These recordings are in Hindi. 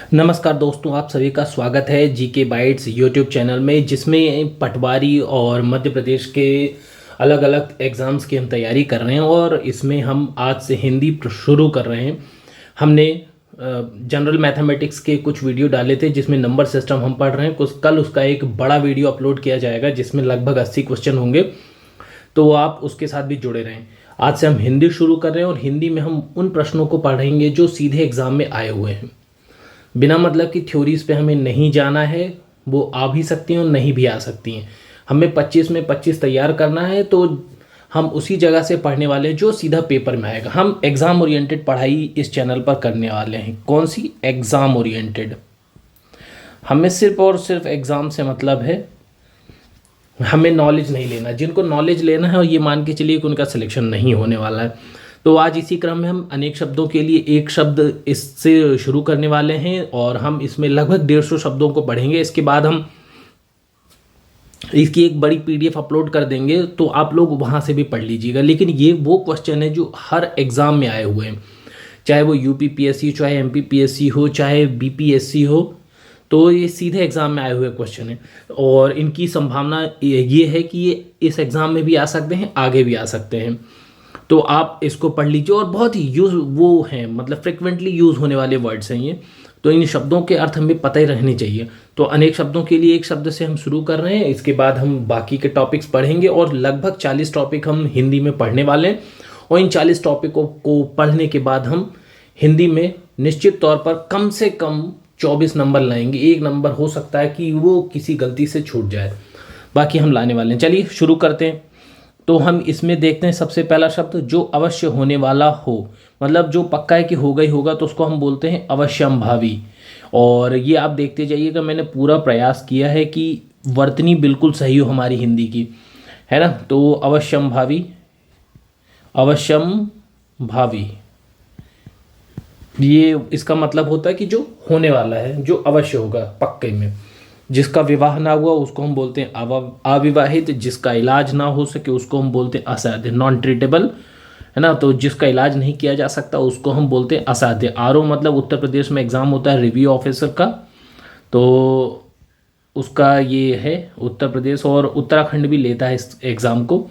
नमस्कार दोस्तों, आप सभी का स्वागत है जीके बाइट्स यूट्यूब चैनल में, जिसमें पटवारी और मध्य प्रदेश के अलग अलग एग्ज़ाम्स की हम तैयारी कर रहे हैं। और इसमें हम आज से हिंदी शुरू कर रहे हैं। हमने जनरल मैथमेटिक्स के कुछ वीडियो डाले थे जिसमें नंबर सिस्टम हम पढ़ रहे हैं। कुछ कल उसका एक बड़ा वीडियो अपलोड किया जाएगा जिसमें लगभग 80 क्वेश्चन होंगे, तो आप उसके साथ भी जुड़े रहें। आज से हम हिंदी शुरू कर रहे हैं और हिंदी में हम उन प्रश्नों को पढ़ेंगे जो सीधे एग्ज़ाम में आए हुए हैं। बिना मतलब की थ्योरीज पे हमें नहीं जाना है, वो आ भी सकती हैं और नहीं भी आ सकती हैं। हमें 25 में 25 तैयार करना है, तो हम उसी जगह से पढ़ने वाले हैं जो सीधा पेपर में आएगा। हम एग्ज़ाम ओरिएंटेड पढ़ाई इस चैनल पर करने वाले हैं। कौन सी? Exam oriented. हमें सिर्फ और सिर्फ एग्ज़ाम से मतलब है, हमें नॉलेज नहीं लेना। जिनको नॉलेज लेना है और ये मान के चलिए कि उनका सिलेक्शन नहीं होने वाला है। तो आज इसी क्रम में हम अनेक शब्दों के लिए एक शब्द इससे शुरू करने वाले हैं और हम इसमें लगभग 150 शब्दों को पढ़ेंगे। इसके बाद हम इसकी एक बड़ी पीडीएफ अपलोड कर देंगे, तो आप लोग वहाँ से भी पढ़ लीजिएगा। लेकिन ये वो क्वेश्चन है जो हर एग्ज़ाम में आए हुए हैं, चाहे वो यूपीपीएससी, चाहे एमपीपीएससी हो, चाहे बीपीएससी हो, तो ये सीधे एग्ज़ाम में आए हुए क्वेश्चन हैं। और इनकी संभावना ये है कि ये इस एग्ज़ाम में भी आ सकते हैं, आगे भी आ सकते हैं। तो आप इसको पढ़ लीजिए। और बहुत ही यूज़ वो हैं, मतलब फ्रिक्वेंटली यूज़ होने वाले वर्ड्स हैं ये, तो इन शब्दों के अर्थ हमें पता ही रहने चाहिए। तो अनेक शब्दों के लिए एक शब्द से हम शुरू कर रहे हैं। इसके बाद हम बाकी के टॉपिक्स पढ़ेंगे और लगभग 40 टॉपिक हम हिंदी में पढ़ने वाले हैं। और इन 40 टॉपिकों को पढ़ने के बाद हम हिंदी में निश्चित तौर पर कम से कम 24 नंबर लाएंगे। एक नंबर हो सकता है कि वो किसी गलती से छूट जाए, बाकी हम लाने वाले हैं। चलिए शुरू करते हैं। तो हम इसमें देखते हैं सबसे पहला शब्द, जो अवश्य होने वाला हो, मतलब जो पक्का है कि होगा ही होगा, तो उसको हम बोलते हैं अवश्यंभावी। और ये आप देखते जाइएगा, मैंने पूरा प्रयास किया है कि वर्तनी बिल्कुल सही हो हमारी हिंदी की, है ना। तो अवश्यंभावी, अवश्यंभावी, ये इसका मतलब होता है कि जो होने वाला है, जो अवश्य होगा पक्के में। जिसका विवाह ना हुआ उसको हम बोलते हैं अविवाहित। जिसका इलाज ना हो सके उसको हम बोलते हैं असाध्य, नॉन ट्रीटेबल, है ना। तो जिसका इलाज नहीं किया जा सकता उसको हम बोलते हैं असाध्य। आरओ मतलब उत्तर प्रदेश में एग्ज़ाम होता है रिव्यू ऑफिसर का, तो उसका ये है उत्तर प्रदेश। और उत्तराखंड भी लेता है इस एग्ज़ाम को।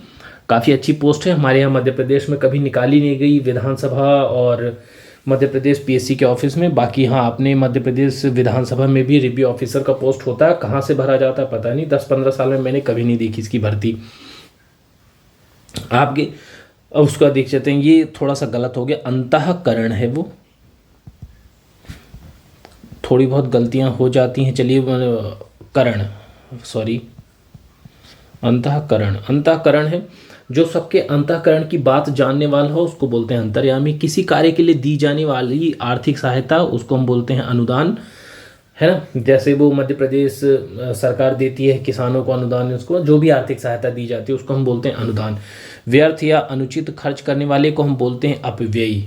काफ़ी अच्छी पोस्ट है। हमारे यहाँ मध्य प्रदेश में कभी निकाली नहीं गई विधानसभा और मध्य प्रदेश पीएससी के ऑफिस में। बाकी हाँ, अपने मध्य प्रदेश विधानसभा में भी रिव्यू ऑफिसर का पोस्ट होता है। कहाँ से भरा जाता है पता नहीं, 10-15 साल में मैंने कभी नहीं देखी इसकी भर्ती। आपके उसका देख जाते हैं, ये थोड़ा सा गलत हो गया, अंतःकरण है वो। थोड़ी बहुत गलतियां हो जाती हैं। चलिए, करण, सॉरी, अंतःकरण, अंतःकरण है। जो सबके अंतःकरण की बात जानने वाला हो उसको बोलते हैं अंतर्यामी। किसी कार्य के लिए दी जाने वाली आर्थिक सहायता उसको हम बोलते हैं अनुदान, है ना। जैसे वो मध्य प्रदेश सरकार देती है किसानों को अनुदान, उसको जो भी आर्थिक सहायता दी जाती है उसको हम बोलते हैं अनुदान। व्यर्थ या अनुचित खर्च करने वाले को हम बोलते हैं अपव्ययी,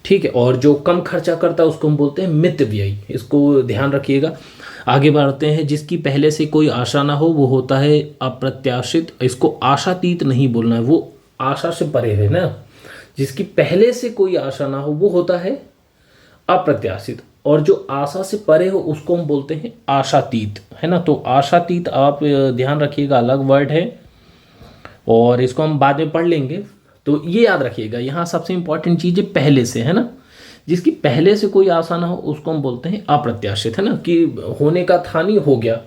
ठीक है। और जो कम खर्चा करता है उसको हम बोलते हैं मितव्ययी। इसको ध्यान रखिएगा। आगे बढ़ते हैं। जिसकी पहले से कोई आशा ना हो वो होता है अप्रत्याशित। इसको आशातीत नहीं बोलना है, वो आशा से परे है ना। जिसकी पहले से कोई आशा ना हो वो होता है अप्रत्याशित, और जो आशा से परे हो उसको हम बोलते हैं आशातीत, है ना। तो आशातीत आप ध्यान रखिएगा, अलग वर्ड है और इसको हम बाद में पढ़ लेंगे। तो ये याद रखिएगा, यहाँ सबसे इंपॉर्टेंट चीज़ है पहले से, है ना। जिसकी पहले से कोई आशा ना हो उसको हम बोलते हैं अप्रत्याशित, है ना, कि होने का था नहीं, हो गया।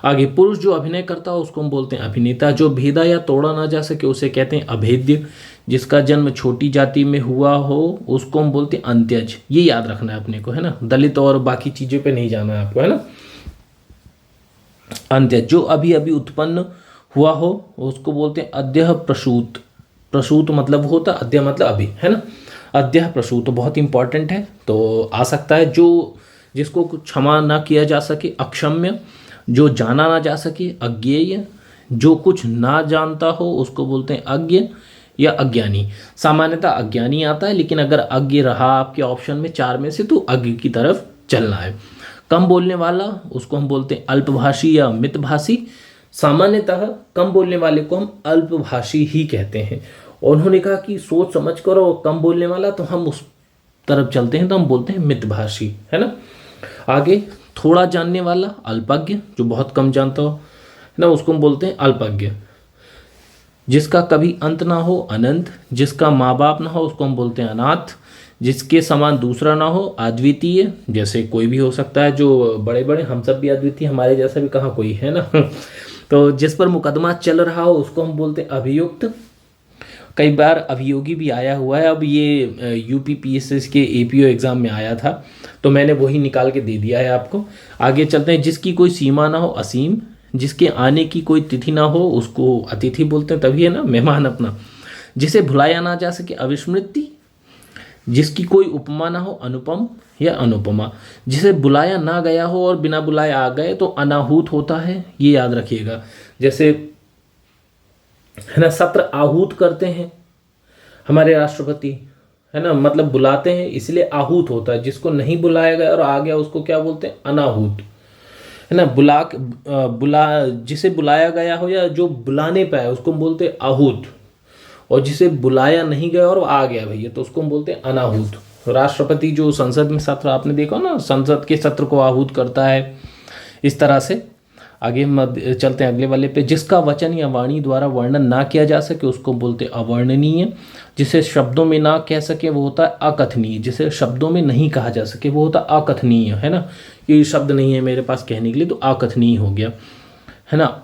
आगे, पुरुष जो अभिनय करता हो उसको हम बोलते हैं अभिनेता। जो भेदा या तोड़ा ना जा सके उसे कहते हैं अभेद्य। जिसका जन्म छोटी जाति में हुआ हो उसको हम बोलते हैं अंत्यज। ये याद रखना है अपने को, है ना। दलित और बाकी चीज़ों पे नहीं जाना है आपको, है ना। अंत्यज। जो अभी अभी उत्पन्न हुआ हो उसको बोलते हैं अद्यः प्रसूत। प्रसूत मतलब होता, अद्य मतलब अभी, है ना। अद्यः प्रसूत बहुत इंपॉर्टेंट है, तो आ सकता है। जो जिसको क्षमा ना किया जा सके अक्षम्य। जो जाना ना जा सके अज्ञेय। जो कुछ ना जानता हो उसको बोलते हैं अज्ञ या अज्ञानी। सामान्यतः अज्ञानी आता है, लेकिन अगर अज्ञ रहा आपके ऑप्शन में 4 में से तो अज्ञ की तरफ चलना है। कम बोलने वाला उसको हम बोलते हैं अल्पभाषी या मितभाषी। सामान्यतः कम बोलने वाले को हम अल्पभाषी ही कहते हैं। और उन्होंने कहा कि सोच समझ कर और कम बोलने वाला, तो हम उस तरफ चलते हैं तो हम बोलते हैं मितभाषी, है ना। आगे थोड़ा जानने वाला अल्पज्ञ, जो बहुत कम जानता हो, है ना, उसको हम बोलते हैं अल्पज्ञ। जिसका कभी अंत ना हो अनंत, जिसका माँ बाप ना हो उसको हम बोलते हैं अनाथ, जिसके समान दूसरा ना हो अद्वितीय, जैसे कोई भी हो सकता है, जो बड़े बड़े हम सब भी अद्वितीय, हमारे जैसा भी कहाँ कोई है ना। तो जिस पर मुकदमा चल रहा हो उसको हम बोलते हैं अभियुक्त। कई बार अभियोगी भी आया हुआ है। अब ये यूपीपीएससी के एपीओ एग्ज़ाम में आया था तो मैंने वही निकाल के दे दिया है आपको। आगे चलते हैं। जिसकी कोई सीमा ना हो असीम, जिसके आने की कोई तिथि ना हो उसको अतिथि बोलते हैं, तभी है ना मेहमान अपना। जिसे भुलाया ना जा सके अविस्मृति, जिसकी कोई उपमा ना हो अनुपम या अनुपमा। जिसे बुलाया ना गया हो और बिना बुलाए आ गए तो अनाहूत होता है, ये याद रखिएगा। जैसे है ना सत्र आहूत करते हैं हमारे राष्ट्रपति, है ना, मतलब बुलाते हैं इसलिए आहूत होता है। जिसको नहीं बुलाया गया और आ गया उसको क्या बोलते हैं अनाहूत, है ना। जिसे बुलाया गया हो या जो बुलाने पे आए उसको हम बोलते हैं आहूत, और जिसे बुलाया नहीं गया और आ गया भैया तो उसको हम बोलते हैं अनाहूत। राष्ट्रपति जो संसद में सत्र आपने देखा ना, संसद के सत्र को आहूत करता है, इस तरह से। आगे हम चलते हैं अगले वाले पे। जिसका वचन या वाणी द्वारा वर्णन ना किया जा सके उसको बोलते हैं अवर्णनीय। जिसे शब्दों में ना कह सके वो होता है अकथनीय। जिसे शब्दों में नहीं कहा जा सके वो होता है अकथनीय, है ना। ये शब्द नहीं है मेरे पास कहने के लिए तो अकथनीय हो गया, है ना।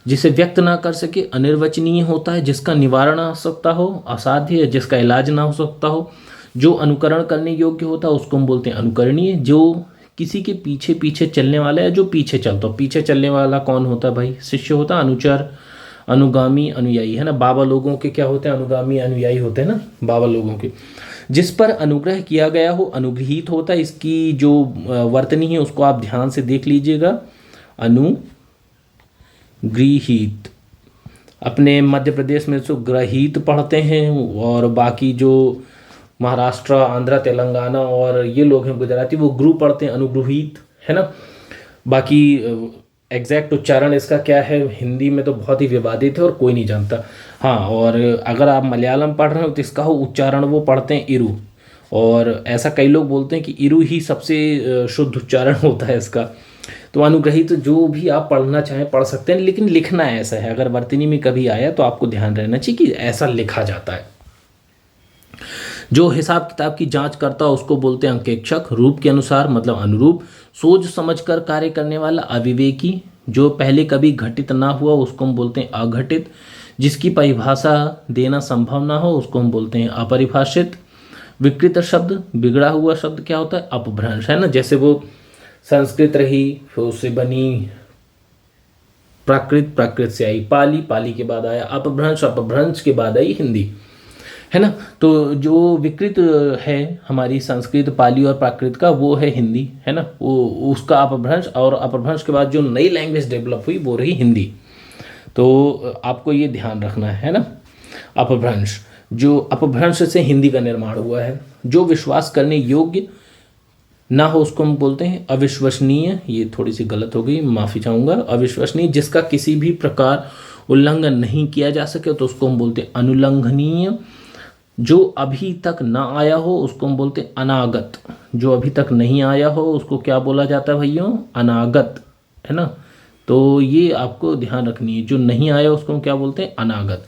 जिसे व्यक्त ना कर सके अनिर्वचनीय होता है। जिसका निवारण ना हो सकता हो असाध्य, जिसका इलाज ना हो सकता हो। जो अनुकरण करने योग्य होता है उसको हम बोलते हैं अनुकरणीय। जो किसी के पीछे पीछे चलने वाला है, जो पीछे चलता हो। पीछे चलने वाला कौन होता है भाई, शिष्य होता है, अनुचर, अनुगामी, अनुयायी, है ना। बाबा लोगों के क्या होते हैं, अनुगामी अनुयायी होते हैं ना बाबा लोगों के। जिस पर अनुग्रह किया गया हो अनुगृहीत होता है। इसकी जो वर्तनी है उसको आप ध्यान से देख लीजिएगा, अनुगृहीत। अपने मध्य प्रदेश में इसको ग्रहीत पढ़ते हैं, और बाकी जो महाराष्ट्र, आंध्र, तेलंगाना और ये लोग हैं गुजराती, वो गुरु पढ़ते हैं अनुगृहीत, है ना। बाकी एग्जैक्ट उच्चारण इसका क्या है हिंदी में तो बहुत ही विवादित है और कोई नहीं जानता। हाँ, और अगर आप मलयालम पढ़ रहे हो तो इसका उच्चारण वो पढ़ते हैं इरु, और ऐसा कई लोग बोलते हैं कि इरु ही सबसे शुद्ध उच्चारण होता है इसका। तो अनुग्रहित जो भी आप पढ़ना चाहें पढ़ सकते हैं, लेकिन लिखना ऐसा है, अगर वर्तनी में कभी आया तो आपको ध्यान रहना चाहिए कि ऐसा लिखा जाता है। जो हिसाब किताब की जांच करता है उसको बोलते हैं अंकेक्षक। रूप के अनुसार मतलब अनुरूप। सोच समझकर कार्य करने वाला अविवेकी। जो पहले कभी घटित ना हुआ उसको हम बोलते हैं अघटित। जिसकी परिभाषा देना संभव ना हो उसको हम बोलते हैं अपरिभाषित। विकृत शब्द, बिगड़ा हुआ शब्द क्या होता है, अपभ्रंश, है ना। जैसे वो संस्कृत रही, फिर उससे बनी प्राकृत, प्राकृत से आई पाली, पाली के बाद आया अपभ्रंश, अपभ्रंश के बाद आई हिंदी, है ना। तो जो विकृत है हमारी संस्कृत, पाली और प्राकृत का, वो है हिंदी, है ना। वो उसका अपभ्रंश, और अपभ्रंश के बाद जो नई लैंग्वेज डेवलप हुई वो रही हिंदी। तो आपको ये ध्यान रखना है ना। अपभ्रंश, जो अपभ्रंश से हिंदी का निर्माण हुआ है। जो विश्वास करने योग्य ना हो उसको हम बोलते हैं अविश्वसनीय। ये थोड़ी सी गलत हो गई, माफ़ी चाहूँगा। अविश्वसनीय, जिसका किसी भी प्रकार उल्लंघन नहीं किया जा सके तो उसको हम बोलते हैं अनुल्लंघनीय। जो अभी तक ना आया हो उसको हम बोलते हैं अनागत। जो अभी तक नहीं आया हो उसको क्या बोला जाता है भैया, अनागत, है ना। तो ये आपको ध्यान रखनी है, जो नहीं आया उसको हम क्या बोलते हैं अनागत।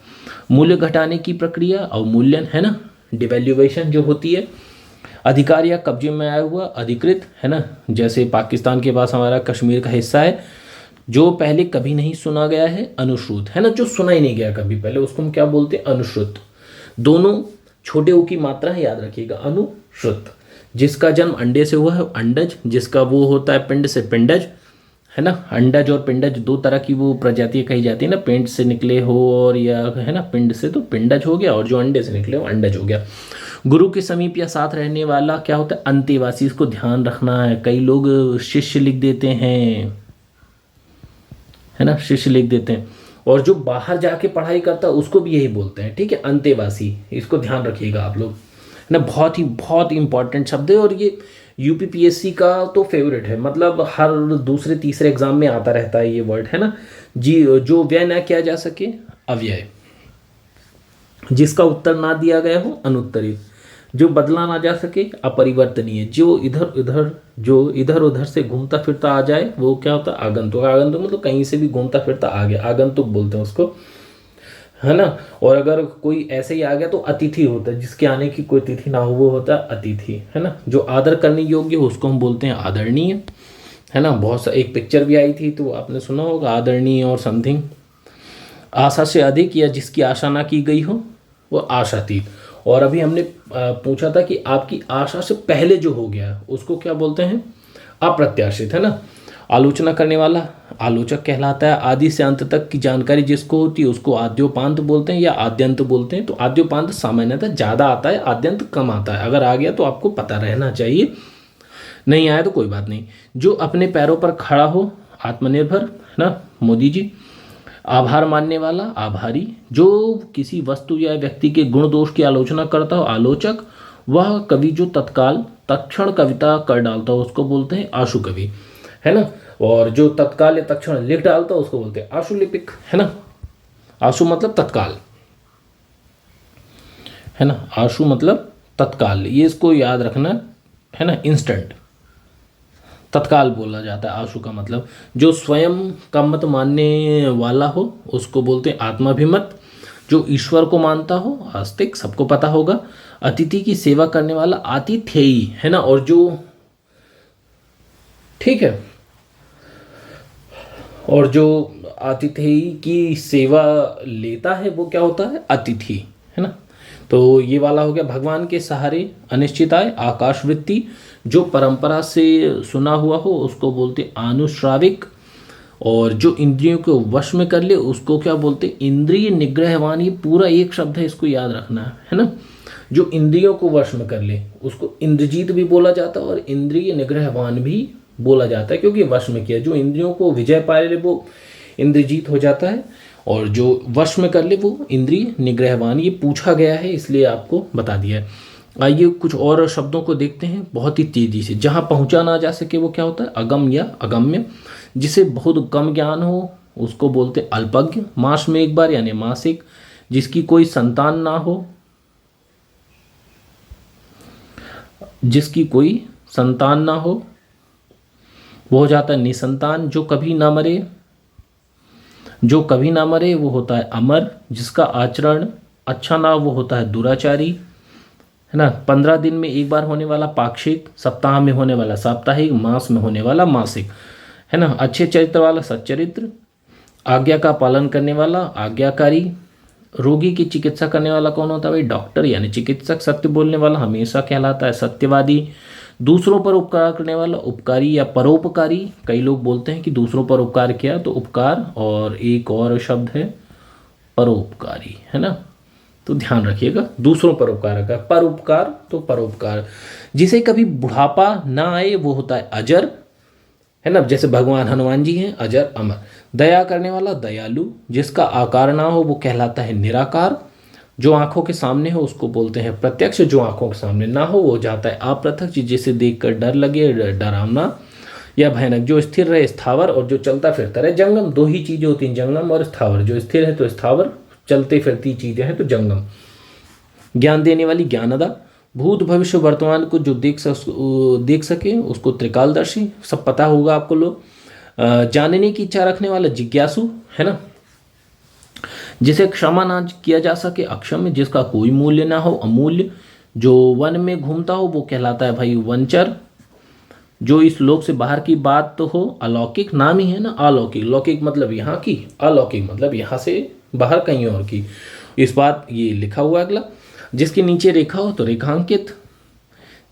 मूल्य घटाने की प्रक्रिया अवमूल्यन, है ना, डिवैल्यूएशन जो होती है। अधिकार या कब्जे में आया हुआ अधिकृत, है ना। जैसे पाकिस्तान के पास हमारा कश्मीर का हिस्सा है, जो पहले कभी नहीं सुना गया है अनुश्रुत, है ना। जो सुना ही नहीं गया कभी पहले उसको हम क्या बोलते हैं अनुश्रुत। दोनों छोटे ओ की मात्रा है, याद रखिएगा, अनुश्रुत। जिसका जन्म अंडे से हुआ है अंडज। जिसका वो होता है पिंड से पिंडज, है ना। अंडज और पिंडज दो तरह की वो प्रजातियां कही जाती है ना, पिंड से निकले हो और या है ना पिंड से, तो पिंडज हो गया, और जो अंडे से निकले हो अंडज हो गया। गुरु के समीप या साथ रहने वाला क्या होता है अंतेवासी। इसको ध्यान रखना है, कई लोग शिष्य लिख देते हैं, है ना, शिष्य लिख देते हैं, और जो बाहर जाके पढ़ाई करता है उसको भी यही बोलते हैं, ठीक है, अंतेवासी। इसको ध्यान रखिएगा आप लोग, है ना। बहुत ही इंपॉर्टेंट शब्द है, और ये यूपीपीएससी का तो फेवरेट है, मतलब हर दूसरे तीसरे एग्जाम में आता रहता है ये वर्ड, है ना जी। जो व्यय ना किया जा सके अव्यय। जिसका उत्तर ना दिया गया हो अनुत्तरित। जो बदला ना जा सके अपरिवर्तनीय, जो इधर उधर से घूमता फिरता आ जाए वो क्या होता है आगंतुक। आगंतुक मतलब कहीं से भी घूमता फिरता आ गया, आगंतुक बोलते हैं उसको, है ना। और अगर कोई ऐसे ही आ गया तो अतिथि होता है, जिसके आने की कोई तिथि ना हो वो होता है अतिथि, है ना। जो आदर करने योग्य हो उसको हम बोलते हैं आदरणीय, है ना। बहुत सा एक पिक्चर भी आई थी तो आपने सुना होगा आदरणीय और समथिंग। आशा से अधिक या जिसकी आशा ना की गई हो वो आशातीत। और अभी हमने पूछा था कि आपकी आशा से पहले जो हो गया उसको क्या बोलते हैं, अप्रत्याशित, है ना। आलोचना करने वाला आलोचक कहलाता है। आदि से अंत तक की जानकारी जिसको होती है उसको आद्योपांत बोलते हैं या आद्यंत बोलते हैं। तो आद्योपांत सामान्यतः ज़्यादा आता है, आद्यंत कम आता है। अगर आ गया तो आपको पता रहना चाहिए, नहीं आया तो कोई बात नहीं। जो अपने पैरों पर खड़ा हो आत्मनिर्भर, है ना, मोदी जी। आभार मानने वाला आभारी। जो किसी वस्तु या व्यक्ति के गुण दोष की आलोचना करता हो आलोचक। वह कवि जो तत्क्षण कविता कर डालता हो उसको बोलते हैं आशु कवि, है ना। और जो तत्काल या तत्क्षण लिख डालता हो उसको बोलते हैं आशुलिपिक, है ना। आशु मतलब तत्काल, है ना। आशु मतलब तत्काल, ये इसको याद रखना, है ना। इंस्टेंट, तत्काल बोला जाता है आशु का मतलब। जो स्वयं का मत मानने वाला हो उसको बोलते हैं आत्माभिमत। जो ईश्वर को मानता हो आस्तिक, सबको पता होगा। अतिथि की सेवा करने वाला आतिथेयी, है ना। और जो ठीक है, और जो आतिथेयी की सेवा लेता है वो क्या होता है अतिथि, है ना। तो ये वाला हो गया भगवान के सहारे अनिश्चित आय। आकाशवृत्ति जो परंपरा से सुना हुआ हो उसको बोलते आनुश्राविक। और जो इंद्रियों को वश में कर ले उसको क्या बोलते इंद्रिय निग्रहवान। ये पूरा एक शब्द है, इसको याद रखना है ना। जो इंद्रियों को वश में कर ले उसको इंद्रजीत भी बोला जाता है और इंद्रिय निग्रहवान भी बोला जाता है, क्योंकि वश में किया। जो इंद्रियों को विजय पा ले वो इंद्रजीत हो जाता है, और जो वश में कर ले वो इंद्रिय निग्रहवान। ये पूछा गया है इसलिए आपको बता दिया है। आइए कुछ और शब्दों को देखते हैं बहुत ही तेजी से। जहाँ पहुँचा ना जा सके वो क्या होता है अगम या अगम्य। जिसे बहुत कम ज्ञान हो उसको बोलते अल्पज्ञ। मास में एक बार यानी मासिक। जिसकी कोई संतान ना हो, जिसकी कोई संतान ना हो वो हो जाता है निसंतान। जो कभी ना मरे, जो कभी ना मरे वो होता है अमर। जिसका आचरण अच्छा ना वो होता है दुराचारी, है ना। 15 दिन में एक बार होने वाला पाक्षिक, सप्ताह में होने वाला साप्ताहिक, मास में होने वाला मासिक, है ना। अच्छे चरित्र वाला सच्चरित्र। आज्ञा का पालन करने वाला आज्ञाकारी। रोगी की चिकित्सा करने वाला कौन होता है भाई डॉक्टर यानी चिकित्सक। सत्य बोलने वाला हमेशा कहलाता है सत्यवादी। दूसरों पर उपकार करने वाला उपकारी या परोपकारी। कई लोग बोलते हैं कि दूसरों पर उपकार किया तो उपकार, और एक और शब्द है परोपकारी, है ना। तो ध्यान रखिएगा, दूसरों पर उपकार का परोपकार तो परोपकार। जिसे कभी बुढ़ापा ना आए वो होता है अजर, है ना। जैसे भगवान हनुमान जी हैं अजर अमर। दया करने वाला दयालु। जिसका आकार ना हो वो कहलाता है निराकार। जो आंखों के सामने हो उसको बोलते हैं प्रत्यक्ष। जो आंखों के सामने ना हो वो जाता है अप्रत्यक्ष। जिसे देखकर डर लगे डरावना या भयानक। जो स्थिर रहे स्थावर, और जो चलता फिरता रहे जंगम। दो ही चीजें होती हैं जंगम और स्थावर। जो स्थिर है तो स्थावर, चलते फिरती चीजें हैं तो जंगम। ज्ञान देने वाली ज्ञानदा। भूत भविष्य वर्तमान को जो देख सके उसको त्रिकालदर्शी। सब पता होगा आपको लोग। जानने की इच्छा रखने वाला जिज्ञासु, है ना। जिसे क्षमा ना किया जा सके अक्षम्य। जिसका कोई मूल्य ना हो अमूल्य। जो वन में घूमता हो वो कहलाता है भाई वनचर। जो इस लोक से बाहर की बात तो हो अलौकिक। नाम ही है ना अलौकिक। लौकिक मतलब यहाँ की, अलौकिक मतलब यहाँ से बाहर कहीं और की। इस बात ये लिखा हुआ अगला। जिसके नीचे रेखा हो तो रेखांकित।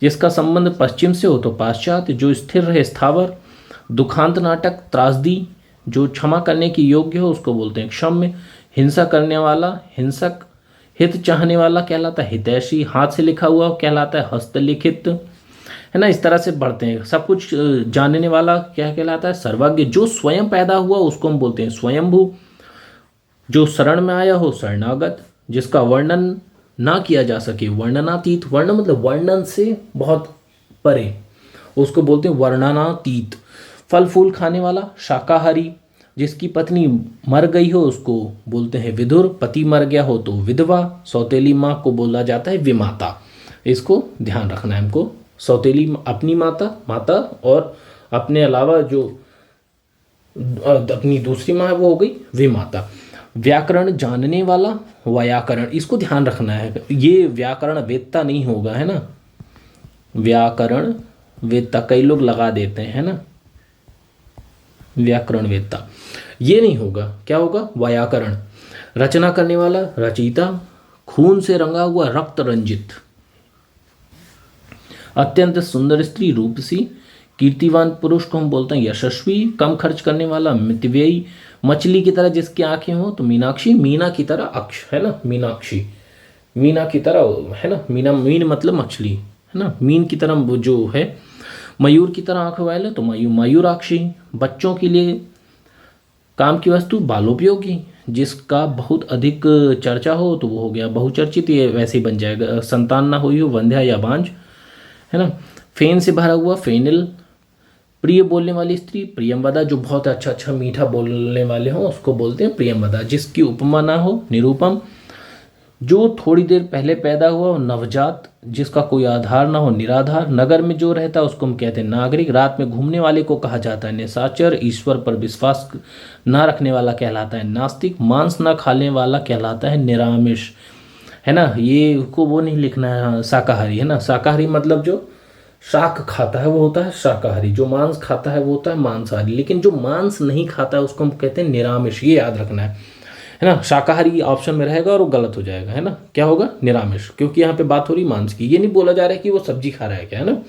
जिसका संबंध पश्चिम से हो तो पाश्चात्य। जो स्थिर रहे स्थावर। दुखांत नाटक त्रासदी। जो क्षमा करने की योग्य हो उसको बोलते हैं क्षम्य। हिंसा करने वाला हिंसक। हित चाहने वाला कहलाता है हितैषी। हाथ से लिखा हुआ कहलाता है हस्तलिखित, है ना। इस तरह से बढ़ते हैं। सब कुछ जानने वाला क्या कहलाता है सर्वज्ञ। जो स्वयं पैदा हुआ उसको हम बोलते हैं स्वयंभू। जो शरण में आया हो शरणागत। जिसका वर्णन ना किया जा सके वर्णनातीत। वर्ण मतलब वर्णन से बहुत परे, उसको बोलते हैं वर्णनातीत। फल फूल खाने वाला शाकाहारी। जिसकी पत्नी मर गई हो उसको बोलते हैं विधुर। पति मर गया हो तो विधवा। सौतेली माँ को बोला जाता है विमाता। इसको ध्यान रखना है हमको। सौतेली अपनी माता और अपने अलावा जो अपनी दूसरी माँ है वो हो गई विमाता। व्याकरण जानने वाला व्याकरण, इसको ध्यान रखना है। ये व्याकरण वेत्ता नहीं होगा, है ना, व्याकरण वेत्ता कई लोग लगा देते हैं ना, व्याकरण वेत्ता ये नहीं होगा। क्या होगा? व्याकरण। रचना करने वाला रचयिता। खून से रंगा हुआ रक्त रंजित। अत्यंत सुंदर स्त्री रूपसी। कीर्तिवान पुरुष को हम बोलते हैं यशस्वी। कम खर्च करने वाला मितव्ययी। मछली की तरह जिसकी आंखें हो तो मीनाक्षी। मीना की तरह अक्ष, है ना, मीनाक्षी मीना की तरह, है ना, मीन मतलब मछली, है ना, मीन की तरह वो जो है। मयूर की तरह आंखें वाले तो मयूराक्षी। बच्चों के लिए काम की वस्तु बालोपयोगी। जिसका बहुत अधिक चर्चा हो तो वो हो गया बहुचर्चित, ये वैसे ही बन जाएगा। संतान ना हुई हो वंध्या या बांझ, है ना। फेन से भरा हुआ फेनिल। प्रिय बोलने वाली स्त्री प्रियमवदा, जो बहुत अच्छा मीठा बोलने वाले हों उसको बोलते हैं प्रियमवदा। जिसकी उपमा ना हो निरूपम। जो थोड़ी देर पहले पैदा हुआ हो नवजात। जिसका कोई आधार ना हो निराधार। नगर में जो रहता है उसको हम कहते हैं नागरिक। रात में घूमने वाले को कहा जाता है निशाचर। ईश्वर पर विश्वास ना रखने वाला कहलाता है नास्तिक। मांस ना खाने वाला कहलाता है निरामिष, है ना। ये को वो नहीं लिखना है शाकाहारी, है ना। शाकाहारी मतलब जो शाक खाता है वो होता है शाकाहारी। जो मांस खाता है वो होता है मांसाहारी। लेकिन जो मांस नहीं खाता है उसको हम कहते हैं निरामिष, ये याद रखना है ना। शाकाहारी ऑप्शन में रहेगा और वो गलत हो जाएगा, है ना। क्या होगा? निरामिष, क्योंकि यहाँ पे बात हो रही मांस की। ये नहीं बोला जा रहा है कि वो सब्जी खा रहा है क्या, है ना।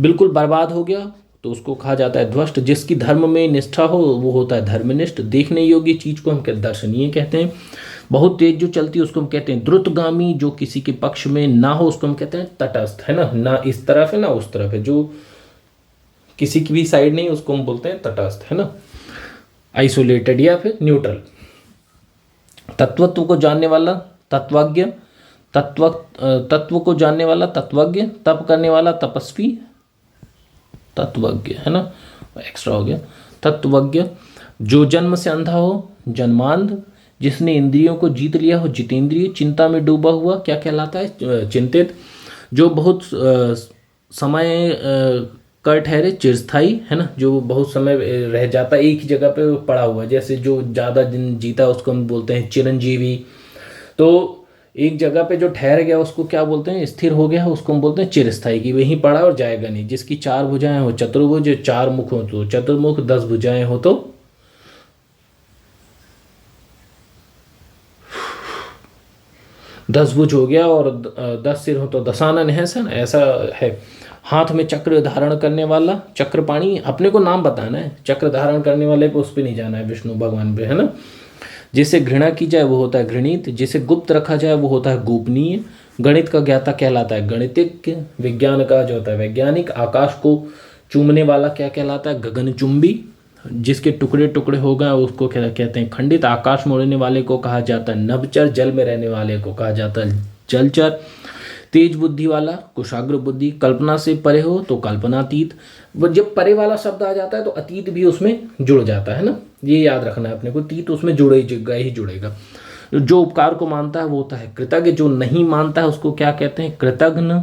बिल्कुल बर्बाद हो गया तो उसको कहा जाता है ध्वस्त। जिसकी धर्म में निष्ठा हो वो होता है धर्मनिष्ठ। देखने योग्य चीज को हम दर्शनीय कहते हैं। बहुत तेज जो चलती है उसको हम कहते हैं द्रुतगामी। जो किसी के पक्ष में ना हो उसको हम कहते हैं तटस्थ, है ना। ना इस तरफ है ना उस तरफ है, जो किसी की भी साइड नहीं उसको हम बोलते हैं तटस्थ, है ना। आइसोलेटेड या फिर न्यूट्रल। तत्वत्व को जानने वाला तत्वज्ञ। तत्व को जानने वाला तत्वज्ञ। तप करने वाला तपस्वी तत्वज्ञ, है ना, एक्स्ट्रा हो गया तत्वज्ञ। जो जन्म से अंधा हो जन्मांध। जिसने इंद्रियों को जीत लिया हो जितेंद्रिय। चिंता में डूबा हुआ क्या कहलाता है? चिंतित। जो बहुत समय कर ठहरे चिरस्थाई, है ना। जो बहुत समय रह जाता एक ही जगह पे पड़ा हुआ, जैसे जो ज़्यादा दिन जीता उसको हम बोलते हैं चिरंजीवी। तो एक जगह पे जो ठहर गया उसको क्या बोलते हैं? स्थिर हो गया उसको हम बोलते हैं चिरस्थाई, की वहीं पड़ा और जाएगा नहीं। जिसकी 4 भुजाएं हो चतुर्भुज। 4 मुख हो तो चतुर्मुख। 10 भुजाएं हो तो 10 भुज हो गया, और 10 सिर हो तो दशानन है, ऐसा है। हाथ में चक्र धारण करने वाला चक्रपाणी। अपने को नाम बताना है, चक्र धारण करने वाले पे उस पर नहीं जाना है, विष्णु भगवान पे, है ना। जिसे घृणा की जाए वो होता है घृणित। जिसे गुप्त रखा जाए वो होता है गोपनीय। गणित का ज्ञाता कहलाता है गणितज्ञ। विज्ञान का जो होता है वैज्ञानिक। आकाश को चूमने वाला क्या कहलाता है? गगनचुंबी। जिसके टुकड़े टुकड़े हो गए उसको क्या कहते हैं? खंडित। आकाश में उड़ने वाले को कहा जाता है नभचर। जल में रहने वाले को कहा जाता है जलचर। तेज बुद्धि वाला कुशाग्र बुद्धि। कल्पना से परे हो तो कल्पनातीत। वो जब परे वाला शब्द आ जाता है तो अतीत भी उसमें जुड़ जाता है ना, ये याद रखना है अपने को। तीत उसमें जुड़ेगा ही जुड़ेगा। जो उपकार को मानता है वो होता है कृतज्ञ। जो नहीं मानता है उसको क्या कहते हैं? कृतघ्न।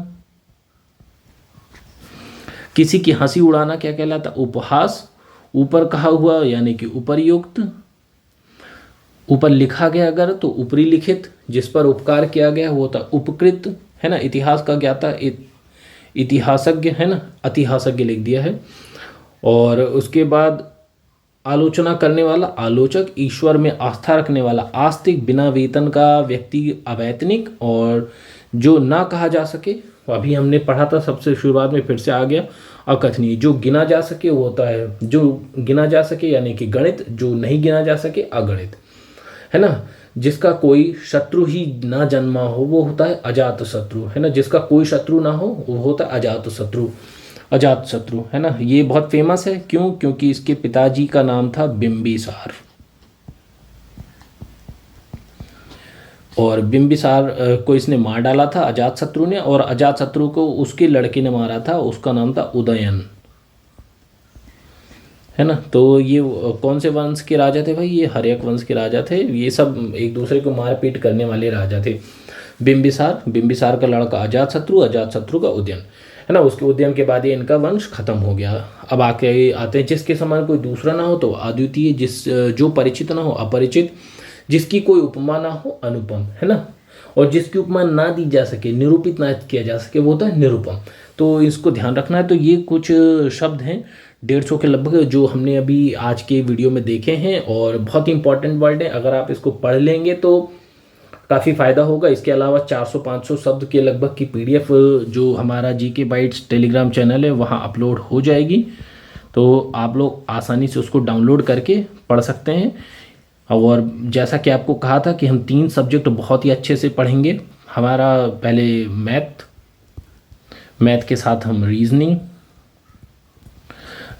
किसी की हंसी उड़ाना क्या कहलाता है? उपहास। ऊपर कहा हुआ यानी कि उपरयुक्त। ऊपर लिखा गया अगर तो ऊपरी लिखित। जिस पर उपकार किया गया वो होता उपकृत, है ना। इतिहास का ज्ञाता इतिहासज्ञ, है ना, इतिहासज्ञ लिख दिया है। और उसके बाद आलोचना करने वाला आलोचक। ईश्वर में आस्था रखने वाला आस्तिक। बिना वेतन का व्यक्ति अवैतनिक। और जो ना कहा जा सके, अभी हमने पढ़ा था सबसे शुरुआत में, फिर से आ गया, अकथनीय। जो गिना जा सके वो होता है, जो गिना जा सके यानी कि गणित। जो नहीं गिना जा सके अगणित, है ना। जिसका कोई शत्रु ही ना जन्मा हो वो होता है अजात शत्रु, है ना। जिसका कोई शत्रु ना हो वो होता है अजात शत्रु। अजात शत्रु, है ना। ये बहुत फेमस है, क्यों? क्योंकि इसके पिताजी का नाम था बिंबिसार। और बिंबिसार को इसने मार डाला था अजात शत्रु ने। और अजात शत्रु को उसके लड़के ने मारा था, उसका नाम था उदयन, है ना। तो ये कौन से वंश के राजा थे भाई? ये हर्यक वंश के राजा थे। ये सब एक दूसरे को मारपीट करने वाले राजा थे। बिंबिसार, बिंबिसार का लड़का अजातशत्रु, अजातशत्रु का उदयन, है ना। उसके उदयन के बाद ये इनका वंश खत्म हो गया। अब आते हैं जिसके समान कोई दूसरा ना हो तो अद्वितीय, जो परिचित ना हो अपरिचित, जिसकी कोई उपमा ना हो अनुपम, है ना। और जिसकी उपमा ना दी जा सके, निरूपित ना किया जा सके, वो होता है निरुपम। तो इसको ध्यान रखना है। तो ये कुछ शब्द हैं 150 के लगभग जो हमने अभी आज के वीडियो में देखे हैं, और बहुत ही इंपॉर्टेंट वर्ड है। अगर आप इसको पढ़ लेंगे तो काफ़ी फ़ायदा होगा। इसके अलावा 400-500 शब्द के लगभग की PDF जो हमारा GK बाइट्स टेलीग्राम चैनल है वहाँ अपलोड हो जाएगी, तो आप लोग आसानी से उसको डाउनलोड करके पढ़ सकते हैं। और जैसा कि आपको कहा था कि हम 3 सब्जेक्ट बहुत ही अच्छे से पढ़ेंगे। हमारा पहले मैथ के साथ हम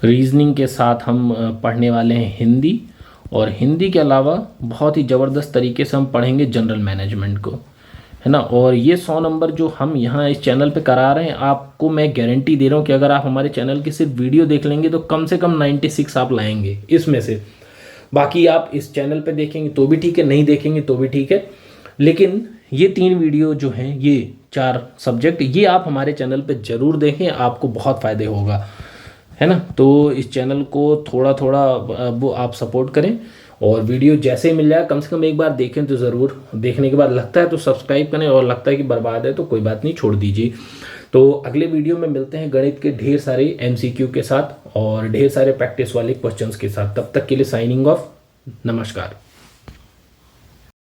रीजनिंग के साथ हम पढ़ने वाले हैं हिंदी, और हिंदी के अलावा बहुत ही ज़बरदस्त तरीके से हम पढ़ेंगे जनरल मैनेजमेंट को, है ना। और ये 100 नंबर जो हम यहाँ इस चैनल पे करा रहे हैं, आपको मैं गारंटी दे रहा हूँ कि अगर आप हमारे चैनल की सिर्फ वीडियो देख लेंगे तो कम से कम 96 आप लाएंगे इसमें से। बाकी आप इस चैनल पे देखेंगे तो भी ठीक है, नहीं देखेंगे तो भी ठीक है, लेकिन ये 3 वीडियो जो हैं, ये 4 सब्जेक्ट, ये आप हमारे चैनल पे ज़रूर देखें, आपको बहुत फ़ायदे होगा, है ना। तो इस चैनल को थोड़ा थोड़ा वो आप सपोर्ट करें, और वीडियो जैसे ही मिल जाए कम से कम एक बार देखें तो ज़रूर। देखने के बाद लगता है तो सब्सक्राइब करें, और लगता है कि बर्बाद है तो कोई बात नहीं, छोड़ दीजिए। तो अगले वीडियो में मिलते हैं गणित के ढेर सारे MCQ के साथ और ढेर सारे प्रैक्टिस वाले क्वेश्चंस के साथ। तब तक के लिए साइनिंग ऑफ, नमस्कार।